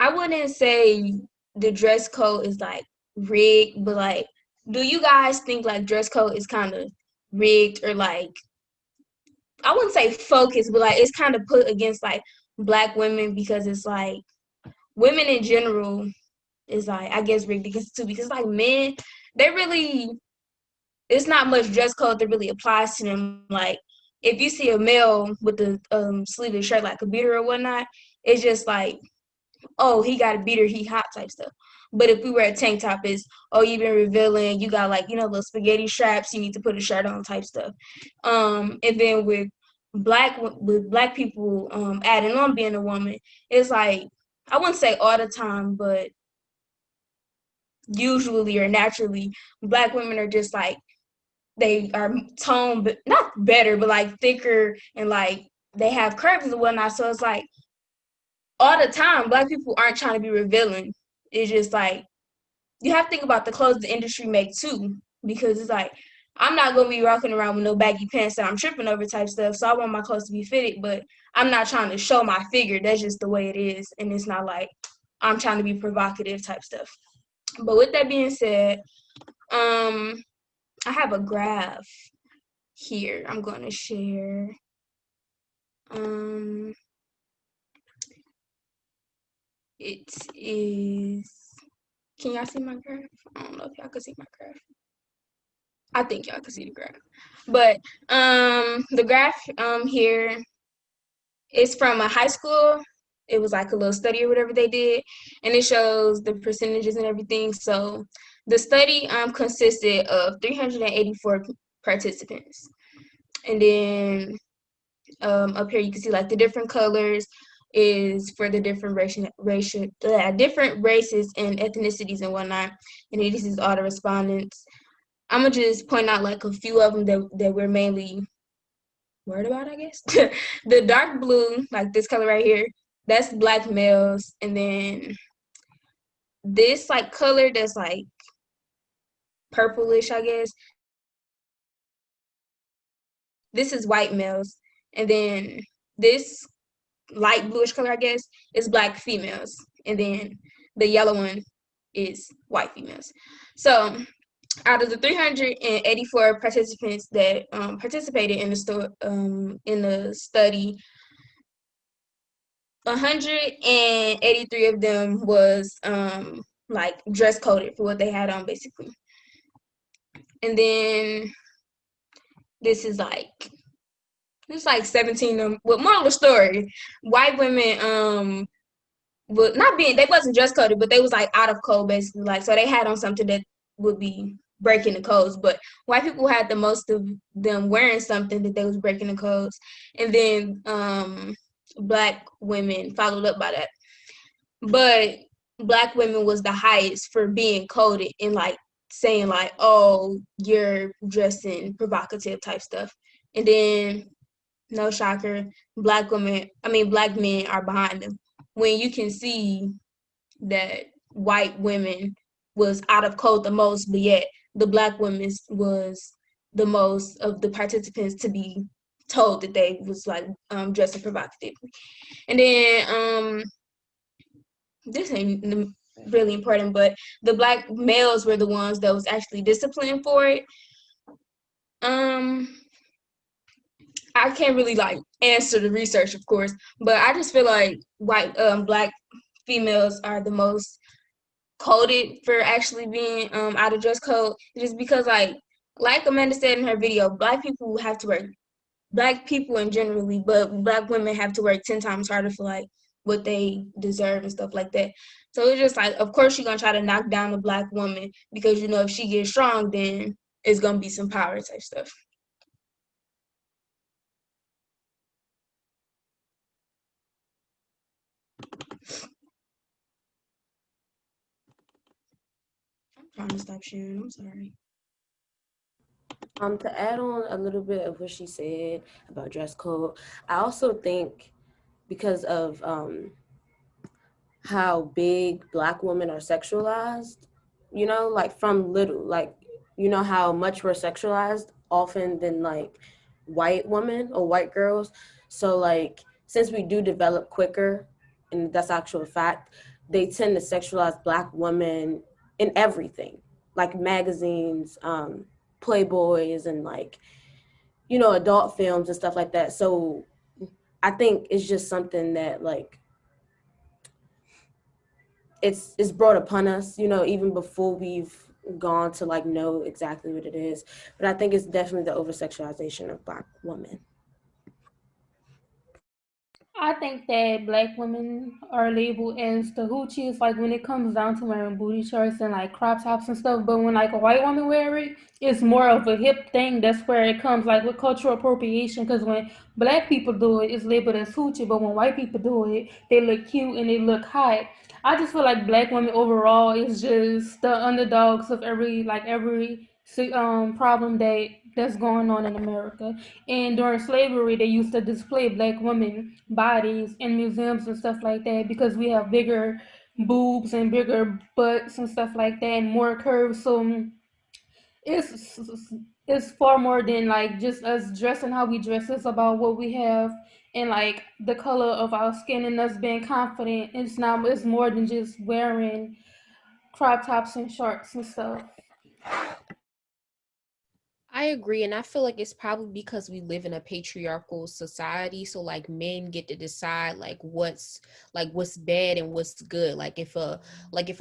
I wouldn't say the dress code is like rigged, but like, do you guys think like dress code is kind of rigged or like, I wouldn't say focused, but like it's kind of put against like black women because it's like women in general is like, I guess, rigged against it too, because like men, they really, it's not much dress code that really applies to them. Like if you see a male with the sleeveless shirt like a beater or whatnot, it's just like, oh, he got a beater, he hot type stuff. But if we wear a tank top, it's, oh, you've been revealing, you got like, little spaghetti straps, you need to put a shirt on type stuff. And then with black people adding on being a woman, it's like, I wouldn't say all the time, but usually or naturally, black women are just like, they are toned, but not better, but like thicker and like they have curves and whatnot. So it's like all the time, black people aren't trying to be revealing. It's just like you have to think about the clothes the industry make too, because it's like I'm not gonna be walking around with no baggy pants that I'm tripping over type stuff. So I want my clothes to be fitted, but I'm not trying to show my figure. That's just the way it is, and it's not like I'm trying to be provocative type stuff. But with that being said, um, I have a graph here. I'm gonna share. Um, it is. Can y'all see my graph? I don't know if y'all can see my graph. I think y'all can see the graph. But the graph here is from a high school. It was like a little study or whatever they did, and it shows the percentages and everything. So the study consisted of 384 participants, and then up here you can see like the different colors is for the different different races and ethnicities and whatnot, and this is all the respondents. I'm gonna just point out like a few of them that we're mainly worried about, I guess. The dark blue, like this color right here, that's black males, and then this like color that's like purplish, I guess, this is white males, and then this light bluish color, I guess, is black females, and then the yellow one is white females. So out of the 384 participants that participated in the study, 183 of them was like dress coded for what they had on, basically. And then this is like 17 of them. Well, moral of the story, white women but not being, they wasn't dress coded, but they was like out of code basically. Like, so they had on something that would be breaking the codes, but white people had the most of them wearing something that they was breaking the codes. And then black women followed up by that, but black women was the highest for being coded and like saying like, oh, you're dressing provocative type stuff. And then, no shocker, black men are behind them, when you can see that white women was out of code the most, but yet the black women was the most of the participants to be told that they was like dressing provocatively. And then this ain't really important, but the black males were the ones that was actually disciplined for it. I can't really like answer the research, of course, but I just feel like black females are the most coded for actually being out of dress code, just because like Amanda said in her video, black people in generally, but black women have to work 10 times harder for like what they deserve and stuff like that. So it's just like, of course you're gonna try to knock down the black woman, because if she gets strong, then it's gonna be some power type stuff. I'm trying to stop sharing. I'm sorry. To add on a little bit of what she said about dress code, I also think because of how big black women are sexualized, like from little, like, how much we're sexualized often than like white women or white girls. So like, since we do develop quicker, and that's actual fact, they tend to sexualize Black women in everything, like magazines, Playboys, and like, you know, adult films and stuff like that. So I think it's just something that like it's brought upon us, you know, even before we've gone to like know exactly what it is. But I think it's definitely the over sexualization of Black women. I think that Black women are labeled as the hoochies, like when it comes down to wearing booty shorts and like crop tops and stuff. But when like a white woman wear it, it's more of a hip thing. That's where it comes like with cultural appropriation. Because when Black people do it, it's labeled as hoochie. But when white people do it, they look cute and they look hot. I just feel like Black women overall is just the underdogs of every problem that's going on in America. And during slavery, they used to display Black women bodies in museums and stuff like that because we have bigger boobs and bigger butts and stuff like that and more curves. So it's it's far more than like just us dressing how we dress. It's about what we have and like the color of our skin and us being confident. It's more than just wearing crop tops and shorts and stuff. I agree, and I feel like it's probably because we live in a patriarchal society, so like men get to decide what's bad and what's good. Like if a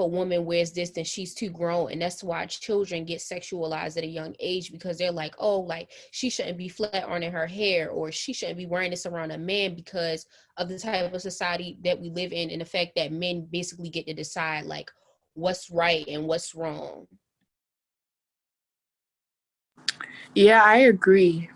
woman wears this, then she's too grown, and that's why children get sexualized at a young age because they're like, oh, like she shouldn't be flat ironing her hair, or she shouldn't be wearing this around a man because of the type of society that we live in, and the fact that men basically get to decide like what's right and what's wrong. Yeah, I agree.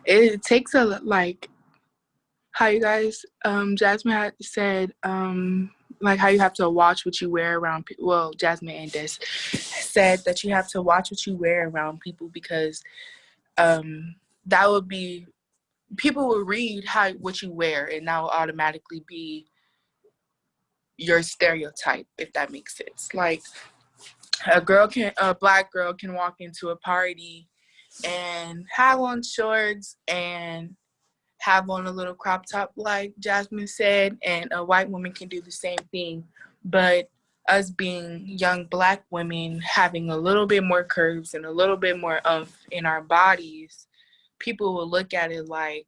It takes a like how you guys, Jasmine had said, like how you have to watch what you wear around people. Well, Jasmine and Des said that you have to watch what you wear around people because that would be, people will read what you wear and that will automatically be your stereotype, if that makes sense. Like a Black girl can walk into a party and have on shorts and have on a little crop top like Jasmine said, and a white woman can do the same thing. But us being young Black women having a little bit more curves and a little bit more oomph in our bodies, people will look at it like,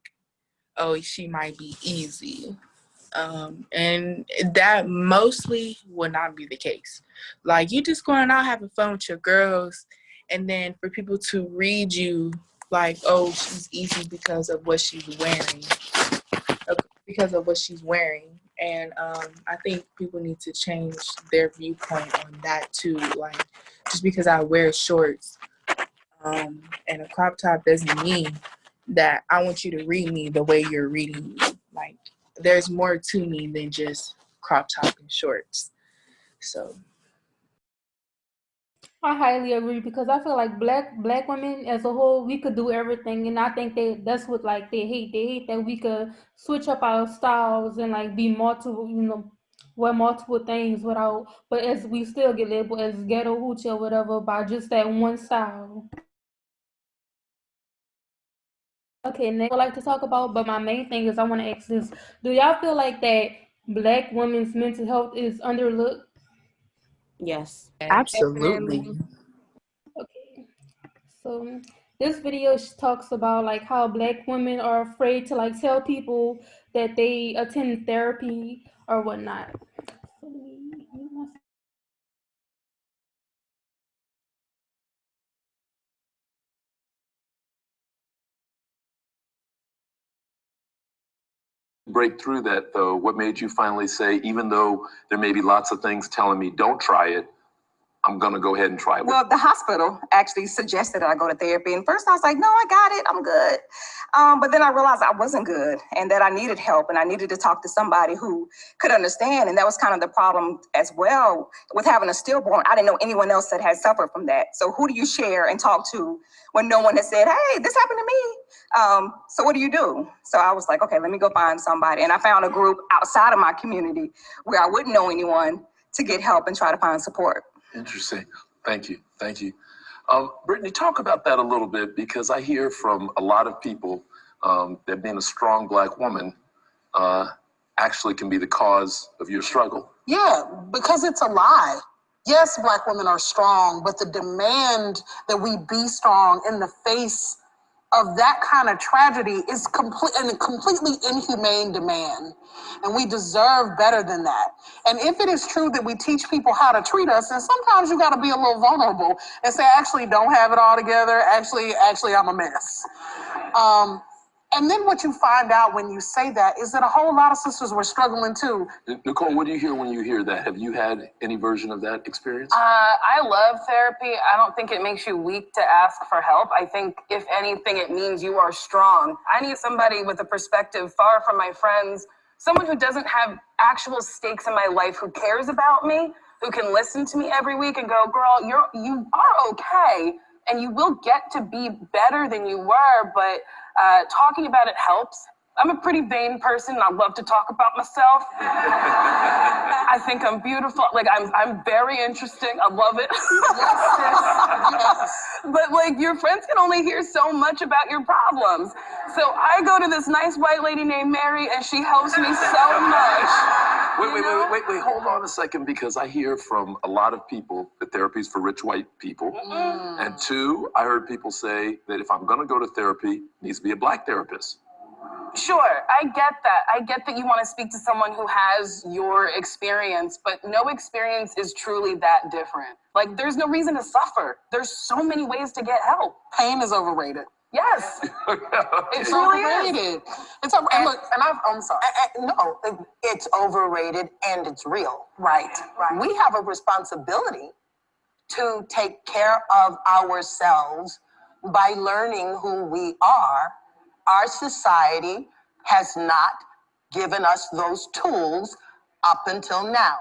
oh, she might be easy. And that mostly will not be the case. Like, you just going out having fun with your girls, and then for people to read you like, oh, she's easy because of what she's wearing. And I think people need to change their viewpoint on that too. Like, just because I wear shorts and a crop top doesn't mean that I want you to read me the way you're reading me. Like, there's more to me than just crop top and shorts. So I highly agree because I feel like black women as a whole, we could do everything, and I think that's what like they hate. They hate that we could switch up our styles and like be multiple, wear multiple things but as we still get labeled as ghetto hoochie or whatever by just that one style. Okay, next I'd like to talk about, but my main thing is I want to ask this: do y'all feel like that Black women's mental health is underlooked? Yes. absolutely. Okay, so this video talks about like how Black women are afraid to like tell people that they attend therapy or whatnot. So let me mute myself. Break through that though? What made you finally say, even though there may be lots of things telling me don't try it, I'm going to go ahead and try it? Well, the hospital actually suggested that I go to therapy. And first I was like, no, I got it. I'm good. But then I realized I wasn't good and that I needed help and I needed to talk to somebody who could understand. And that was kind of the problem as well with having a stillborn. I didn't know anyone else that had suffered from that. So who do you share and talk to when no one has said, hey, this happened to me? So what do you do? So I was like, okay, let me go find somebody. And I found a group outside of my community where I wouldn't know anyone to get help and try to find support. Interesting. Thank you. Thank you. Brittany, talk about that a little bit, because I hear from a lot of people that being a strong Black woman actually can be the cause of your struggle. Yeah, because it's a lie. Yes, Black women are strong, but the demand that we be strong in the face of that kind of tragedy is a completely inhumane demand. And we deserve better than that. And if it is true that we teach people how to treat us, and sometimes you got to be a little vulnerable and say, actually, don't have it all together. Actually, I'm a mess. And then what you find out when you say that is that a whole lot of sisters were struggling too. Nicole, what do you hear when you hear that? Have you had any version of that experience? I love therapy. I don't think it makes you weak to ask for help. I think, if anything, it means you are strong. I need somebody with a perspective far from my friends, someone who doesn't have actual stakes in my life, who cares about me, who can listen to me every week and go, girl, you are okay, and you will get to be better than you were, but talking about it helps. I'm a pretty vain person. I love to talk about myself. I think I'm beautiful. Like, I'm very interesting. I love it. Yes. But like, your friends can only hear so much about your problems. So I go to this nice white lady named Mary, and she helps me so much. Wait, hold on a second, because I hear from a lot of people that therapy is for rich white people. And two, I heard people say that if I'm going to go to therapy, it needs to be a Black therapist. Sure, I get that. I get that you want to speak to someone who has your experience, but no experience is truly that different. Like, there's no reason to suffer. There's so many ways to get help. Pain is overrated. Yes. It truly is. It's over. And look, and I'm sorry. No, it's overrated and it's real. Right. We have a responsibility to take care of ourselves by learning who we are. Our society has not given us those tools up until now.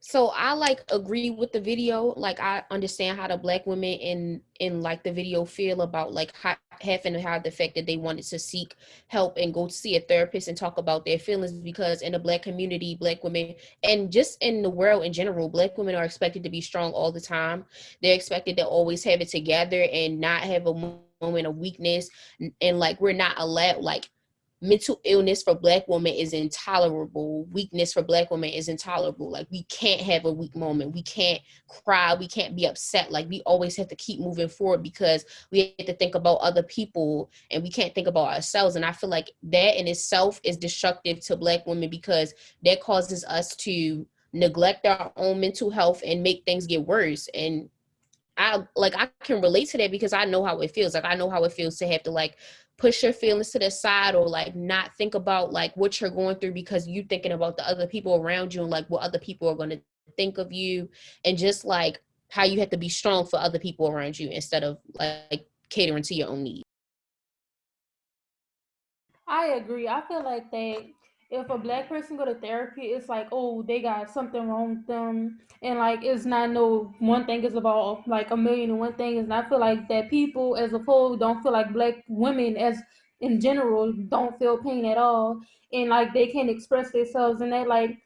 So I like agree with the video. Like, I understand how the Black women in like the video feel about like having to have the fact that they wanted to seek help and go see a therapist and talk about their feelings, because in the Black community, Black women, and just in the world in general, Black women are expected to be strong all the time. They're expected to always have it together and not have a moment of weakness. And like, we're not allowed, like, mental illness for Black women is intolerable. Weakness for Black women is intolerable. Like, we can't have a weak moment. We can't cry. We can't be upset. Like, we always have to keep moving forward because we have to think about other people and we can't think about ourselves. And I feel like that in itself is destructive to Black women, because that causes us to neglect our own mental health and make things get worse. And I can relate to that because I know how it feels. Like, I know how it feels to have to like push your feelings to the side, or like not think about like what you're going through because you're thinking about the other people around you and like what other people are going to think of you, and just like how you have to be strong for other people around you instead of like catering to your own needs. I agree. I feel like that if a Black person go to therapy, it's like, oh, they got something wrong with them, and like, it's not no one thing is about like a million and one things. And I feel like that people as a whole don't feel like Black women as in general don't feel pain at all, and like they can't express themselves, and that like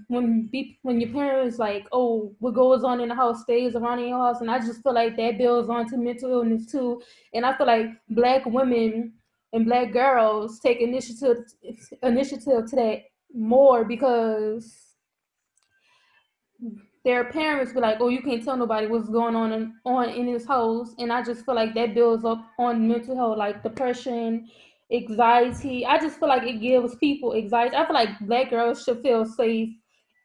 when your parents like, oh, what goes on in the house stays around in your house. And I just feel like that builds on to mental illness too. And I feel like Black women and Black girls take initiative to that more, because their parents be like, oh, you can't tell nobody what's going on in this house. And I just feel like that builds up on mental health, like depression, anxiety. I just feel like it gives people anxiety. I feel like Black girls should feel safe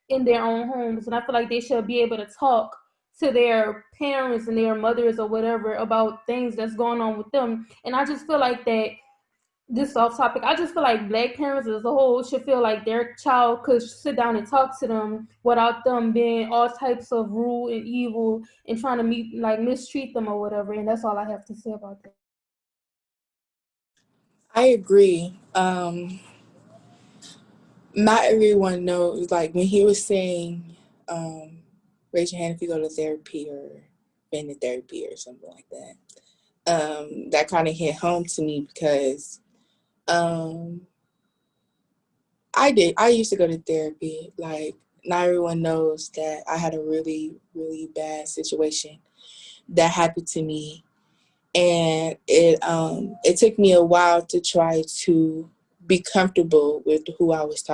in their own homes, and I feel like they should be able to talk to their parents and their mothers or whatever about things that's going on with them. And I just feel like that, this off topic, I just feel like Black parents as a whole should feel like their child could sit down and talk to them without them being all types of rude and evil and trying to mistreat them or whatever. And that's all I have to say about that. I agree. Not everyone knows, like when he was saying, raise your hand if you go to therapy or been to therapy or something like that. That kind of hit home to me because I used to go to therapy. Like, not everyone knows that I had a really, really bad situation that happened to me. And it took me a while to try to be comfortable with who I was talking